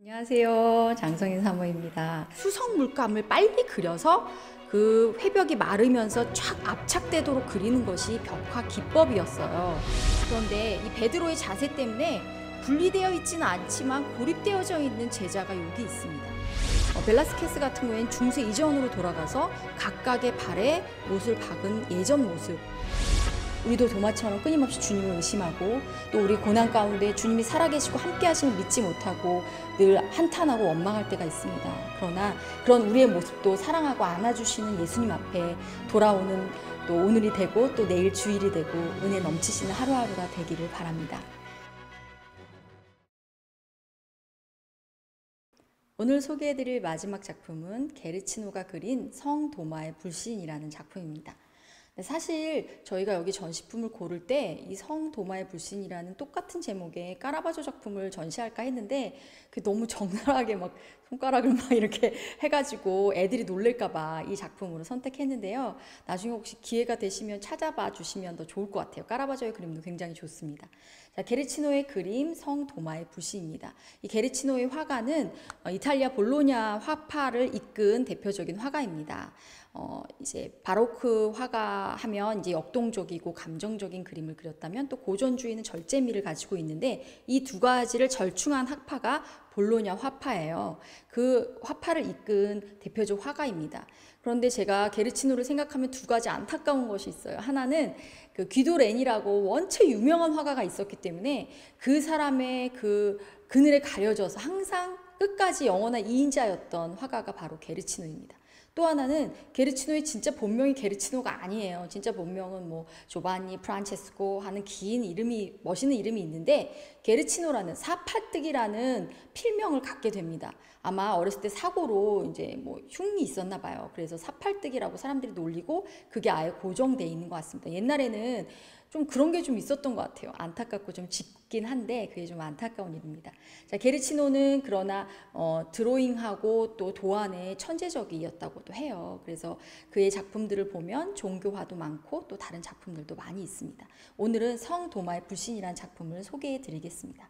안녕하세요. 장성인 사모입니다. 수성 물감을 빨리 그려서 그 회벽이 마르면서 촥 압착되도록 그리는 것이 벽화 기법이었어요. 그런데 이 베드로의 자세 때문에 분리되어 있지는 않지만 고립되어져 있는 제자가 여기 있습니다. 벨라스케스 같은 경우에는 중세 이전으로 돌아가서 각각의 발에 못을 박은 예전 모습, 우리도 도마처럼 끊임없이 주님을 의심하고 또 우리 고난 가운데 주님이 살아계시고 함께 하심을 믿지 못하고 늘 한탄하고 원망할 때가 있습니다. 그러나 그런 우리의 모습도 사랑하고 안아주시는 예수님 앞에 돌아오는 또 오늘이 되고 또 내일 주일이 되고 은혜 넘치시는 하루하루가 되기를 바랍니다. 오늘 소개해드릴 마지막 작품은 게르치노가 그린 성 도마의 불신이라는 작품입니다. 사실 저희가 여기 전시품을 고를 때 이 성 도마의 불신이라는 똑같은 제목의 까라바조 작품을 전시할까 했는데 그 너무 적나라하게 막 손가락을 막 이렇게 해가지고 애들이 놀랄까봐 이 작품으로 선택했는데요. 나중에 혹시 기회가 되시면 찾아봐 주시면 더 좋을 것 같아요. 까라바조의 그림도 굉장히 좋습니다. 자, 게르치노의 그림 성 도마의 불신입니다. 이 게르치노의 화가는 이탈리아 볼로냐 화파를 이끈 대표적인 화가입니다. 이제 바로크 화가 하면 이제 역동적이고 감정적인 그림을 그렸다면 또 고전주의는 절제미를 가지고 있는데 이 두 가지를 절충한 학파가 볼로냐 화파예요. 그 화파를 이끈 대표적 화가입니다. 그런데 제가 게르치노를 생각하면 두 가지 안타까운 것이 있어요. 하나는 그 귀도 레니라고 원체 유명한 화가가 있었기 때문에 그 사람의 그 그늘에 가려져서 항상 끝까지 영원한 2인자였던 화가가 바로 게르치노입니다. 또 하나는 게르치노의 진짜 본명이 게르치노가 아니에요. 진짜 본명은 뭐 조반니 프란체스코 하는 긴 이름이 멋있는 이름이 있는데 게르치노라는 사팔뜨기라는 필명을 갖게 됩니다. 아마 어렸을 때 사고로 이제 뭐 흉이 있었나 봐요. 그래서 사팔뜨기라고 사람들이 놀리고 그게 아예 고정돼 있는 것 같습니다. 옛날에는 좀 그런 게 좀 있었던 것 같아요. 안타깝고 좀 짙긴 한데 그게 좀 안타까운 일입니다. 자, 게르치노는 그러나 드로잉하고 또 도안에 천재적이었다고도 해요. 그래서 그의 작품들을 보면 종교화도 많고 또 다른 작품들도 많이 있습니다. 오늘은 성 도마의 불신이라는 작품을 소개해 드리겠습니다.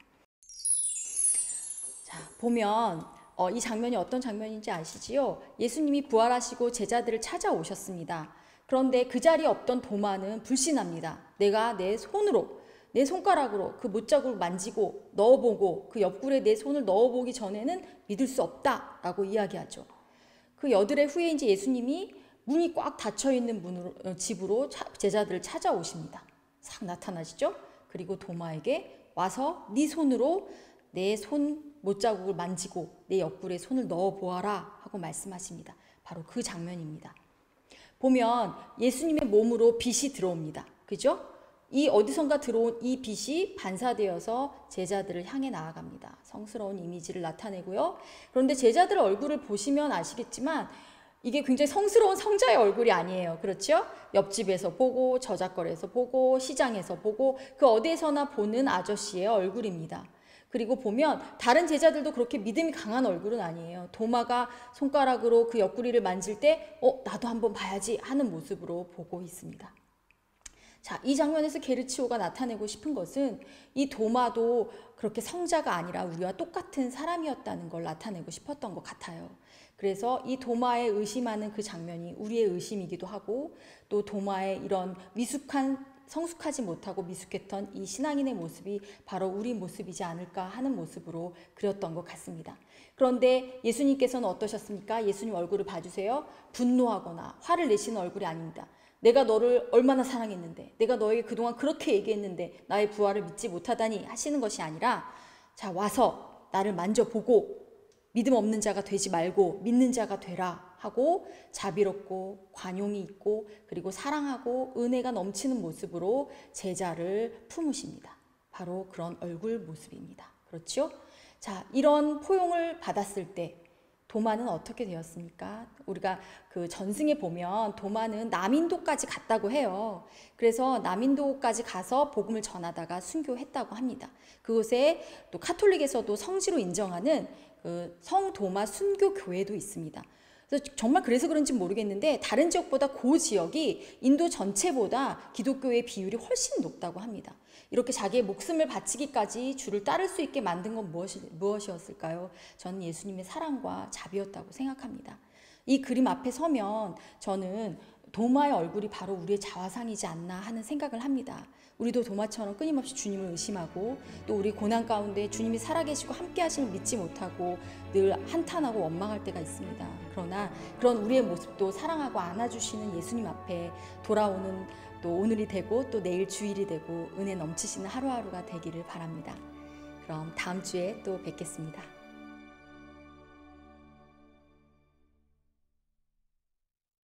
자, 보면 이 장면이 어떤 장면인지 아시지요? 예수님이 부활하시고 제자들을 찾아오셨습니다. 그런데 그 자리에 없던 도마는 불신합니다. 내가 내 손으로, 내 손가락으로 그 못자국을 만지고 넣어보고 그 옆구리에 내 손을 넣어보기 전에는 믿을 수 없다라고 이야기하죠. 그 여드레 후에 이제 예수님이 문이 꽉 닫혀있는 집으로 제자들을 찾아오십니다. 싹 나타나시죠? 그리고 도마에게 와서 네 손으로 내 손 못자국을 만지고 내 옆구리에 손을 넣어보아라 하고 말씀하십니다. 바로 그 장면입니다. 보면 예수님의 몸으로 빛이 들어옵니다. 그죠? 이 어디선가 들어온 이 빛이 반사되어서 제자들을 향해 나아갑니다. 성스러운 이미지를 나타내고요. 그런데 제자들 얼굴을 보시면 아시겠지만 이게 굉장히 성스러운 성자의 얼굴이 아니에요. 그렇죠? 옆집에서 보고 저작거리에서 보고 시장에서 보고 그 어디에서나 보는 아저씨의 얼굴입니다. 그리고 보면 다른 제자들도 그렇게 믿음이 강한 얼굴은 아니에요. 도마가 손가락으로 그 옆구리를 만질 때 나도 한번 봐야지 하는 모습으로 보고 있습니다. 자, 이 장면에서 게르치오가 나타내고 싶은 것은 이 도마도 그렇게 성자가 아니라 우리와 똑같은 사람이었다는 걸 나타내고 싶었던 것 같아요. 그래서 이 도마에 의심하는 그 장면이 우리의 의심이기도 하고 또 도마의 이런 성숙하지 못하고 미숙했던 이 신앙인의 모습이 바로 우리 모습이지 않을까 하는 모습으로 그렸던 것 같습니다. 그런데 예수님께서는 어떠셨습니까? 예수님 얼굴을 봐주세요. 분노하거나 화를 내시는 얼굴이 아닙니다. 내가 너를 얼마나 사랑했는데, 내가 너에게 그동안 그렇게 얘기했는데 나의 부활을 믿지 못하다니 하시는 것이 아니라 자, 와서 나를 만져보고 믿음 없는 자가 되지 말고 믿는 자가 되라 하고 자비롭고 관용이 있고 그리고 사랑하고 은혜가 넘치는 모습으로 제자를 품으십니다. 바로 그런 얼굴 모습입니다. 그렇죠? 자, 이런 포용을 받았을 때 도마는 어떻게 되었습니까? 우리가 그 전승에 보면 도마는 남인도까지 갔다고 해요. 그래서 남인도까지 가서 복음을 전하다가 순교했다고 합니다. 그곳에 또 카톨릭에서도 성지로 인정하는 그 성도마 순교교회도 있습니다. 그래서 정말 그래서 그런지 모르겠는데 다른 지역보다 그 지역이 인도 전체보다 기독교의 비율이 훨씬 높다고 합니다. 이렇게 자기의 목숨을 바치기까지 주를 따를 수 있게 만든 건 무엇이었을까요? 저는 예수님의 사랑과 자비였다고 생각합니다. 이 그림 앞에 서면 저는 도마의 얼굴이 바로 우리의 자화상이지 않나 하는 생각을 합니다. 우리도 도마처럼 끊임없이 주님을 의심하고 또 우리 고난 가운데 주님이 살아계시고 함께 하심을 믿지 못하고 늘 한탄하고 원망할 때가 있습니다. 그러나 그런 우리의 모습도 사랑하고 안아주시는 예수님 앞에 돌아오는 또 오늘이 되고 또 내일 주일이 되고 은혜 넘치시는 하루하루가 되기를 바랍니다. 그럼 다음 주에 또 뵙겠습니다.